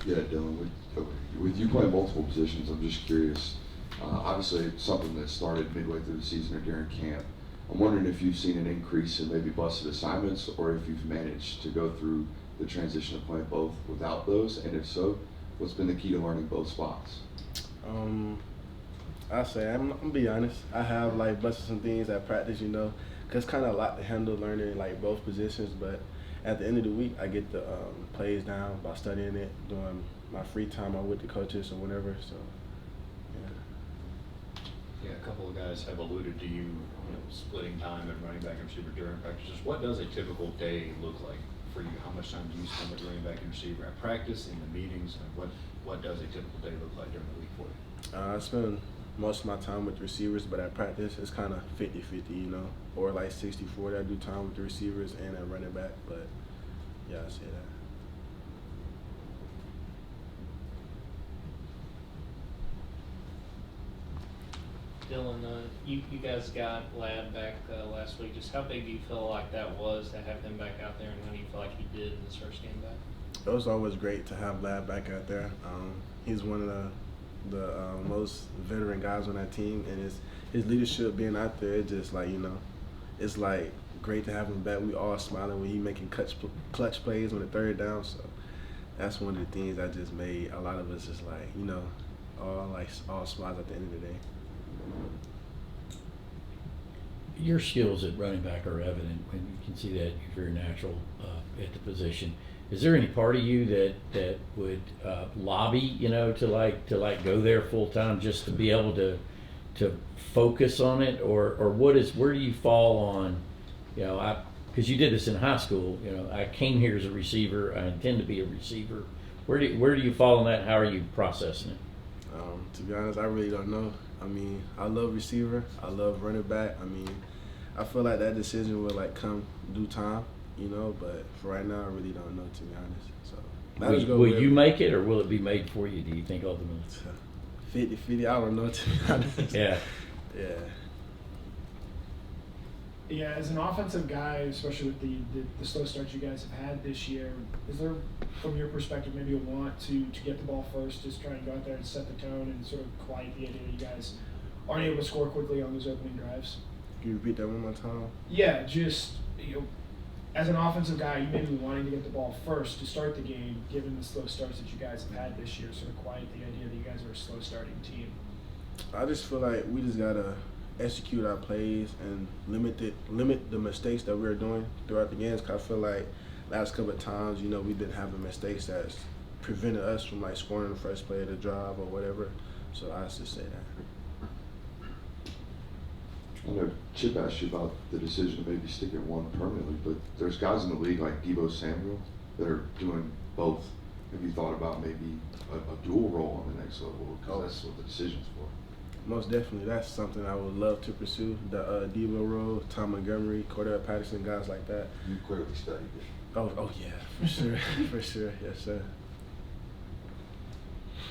Yeah, Dylan, with you playing multiple positions, I'm just curious. Obviously, it's something that started midway through the season or during camp. I'm wondering if you've seen an increase in maybe busted assignments, or if you've managed to go through the transition of playing both without those, and if so, what's been the key to learning both spots? I say I'm gonna be honest. I have like busted some things at practice, you know, 'cause it's kind of a lot to handle learning like both positions. But at the end of the week, I get the plays down by studying it, doing my free time. I'm with the coaches or whatever. So yeah. Yeah, a couple of guys have alluded to you know, splitting time at running back and receiver during practices. What does a typical day look like for you? How much time do you spend with running back and receiver at practice, in the meetings, and what does a typical day look like during the week for you? I spend most of my time with the receivers, but at practice it's kind of 50-50, you know, or like 60-40. I do time with the receivers and at running back, but yeah, I say that. Dylan, you guys got Ladd back last week. Just how big do you feel like that was to have him back out there, and how do you feel like he did in his first game back? It was always great to have Ladd back out there. He's one of the most veteran guys on that team, and his leadership being out there, it's just like, you know, it's like great to have him back. We all smiling when he making clutch plays on the third down. So that's one of the things that just made a lot of us just like, you know, all smiles at the end of the day. Your skills at running back are evident, and you can see that you're very natural at the position. Is there any part of you that would lobby, you know, to go there full time just to be able to focus on it, or where do you fall on, you know, because you did this in high school, you know, I came here as a receiver, I intend to be a receiver. Where do you fall on that? How are you processing it? To be honest, I really don't know. I mean, I love receiver, I love running back. I mean, I feel like that decision will like come due time, you know, but for right now, I really don't know, to be honest. So will you make it, or will it be made for you, do you think, ultimately? 50-50, I don't know, to be honest. Yeah. Yeah. Yeah, as an offensive guy, especially with the slow start you guys have had this year, is there, from your perspective, maybe a want to get the ball first, just try and go out there and set the tone and sort of quiet the idea that you guys aren't able to score quickly on those opening drives? Can you repeat that one more time? Yeah, just, you know, as an offensive guy, you may be wanting to get the ball first to start the game, given the slow starts that you guys have had this year, sort of quiet the idea that you guys are a slow starting team. I just feel like we just gotta execute our plays and limit the mistakes that we're doing throughout the games. 'Cause I feel like last couple of times, you know, we've been having mistakes that's prevented us from like scoring the first play of the drive or whatever. So I just say that. I know Chip asked you about the decision to maybe stick at one permanently, but there's guys in the league like Deebo Samuel that are doing both. Have you thought about maybe a dual role on the next level? Because that's what the decision's for. Most definitely, that's something I would love to pursue. The Deebo role, Tom Montgomery, Cordell Patterson, guys like that. You clearly studied it. Oh yeah, for sure, for sure, yes sir.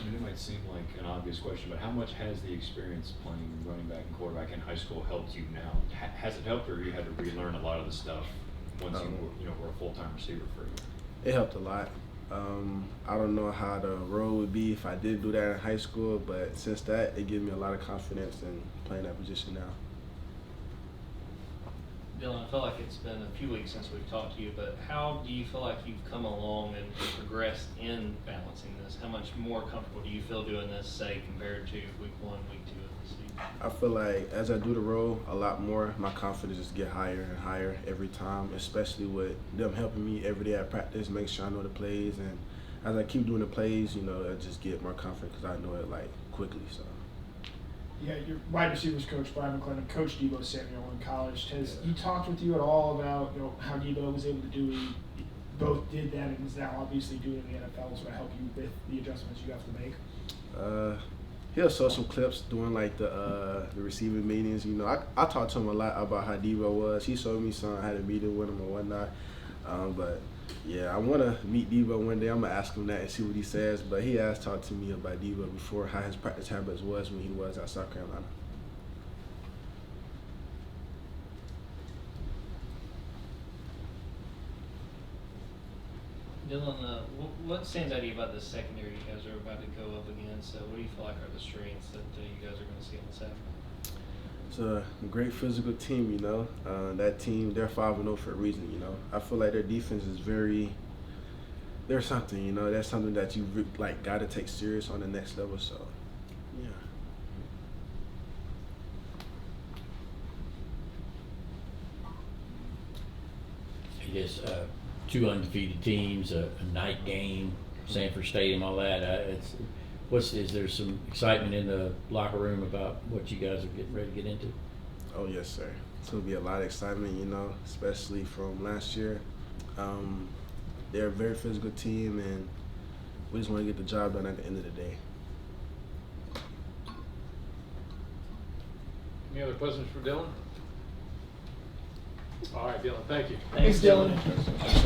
I mean, it might seem like an obvious question, but how much has the experience playing running back and quarterback in high school helped you now? Has it helped, or you had to relearn a lot of the stuff once you were a full-time receiver for a year? It helped a lot. I don't know how the role would be if I did do that in high school, but since that, it gives me a lot of confidence in playing that position now. Dylan, I feel like it's been a few weeks since we've talked to you, but how do you feel like you've come along and progressed in balancing this? How much more comfortable do you feel doing this, say, compared to week 1, week 2 of the season? I feel like as I do the role a lot more, my confidence just get higher and higher every time, especially with them helping me every day at practice, make sure I know the plays. And as I keep doing the plays, you know, I just get more confident because I know it like quickly. So. Yeah, your wide receivers coach, Bryan McClendon, coached Deebo Samuel in college. Has he talked with you at all about, you know, how Deebo was able to do it? He both did that and is now obviously doing it in the NFL, so to help you with the adjustments you have to make? He'll show some clips during like the receiving meetings. You know, I talked to him a lot about how Deebo was. He showed me some. I had a meeting with him and whatnot. But yeah, I want to meet Deebo one day. I'm gonna ask him that and see what he says. But he has talked to me about Deebo before, how his practice habits was when he was at South Carolina. Dillon, what stands out to you about this secondary you guys are about to go up against? What do you feel like are the strengths that you guys are going to see on Saturday? It's a great physical team, you know. That team, they're 5-0 for a reason, you know. I feel like their defense is they're something, you know. That's something that you got to take serious on the next level. So, yeah. I guess 2 undefeated teams, a night game, Sanford Stadium, all that. Is there some excitement in the locker room about what you guys are getting ready to get into? Oh, yes, sir. It's going to be a lot of excitement, you know, especially from last year. They're a very physical team, and we just want to get the job done at the end of the day. Any other questions for Dillon? All right, Dillon, thank you. Thanks, Dylan.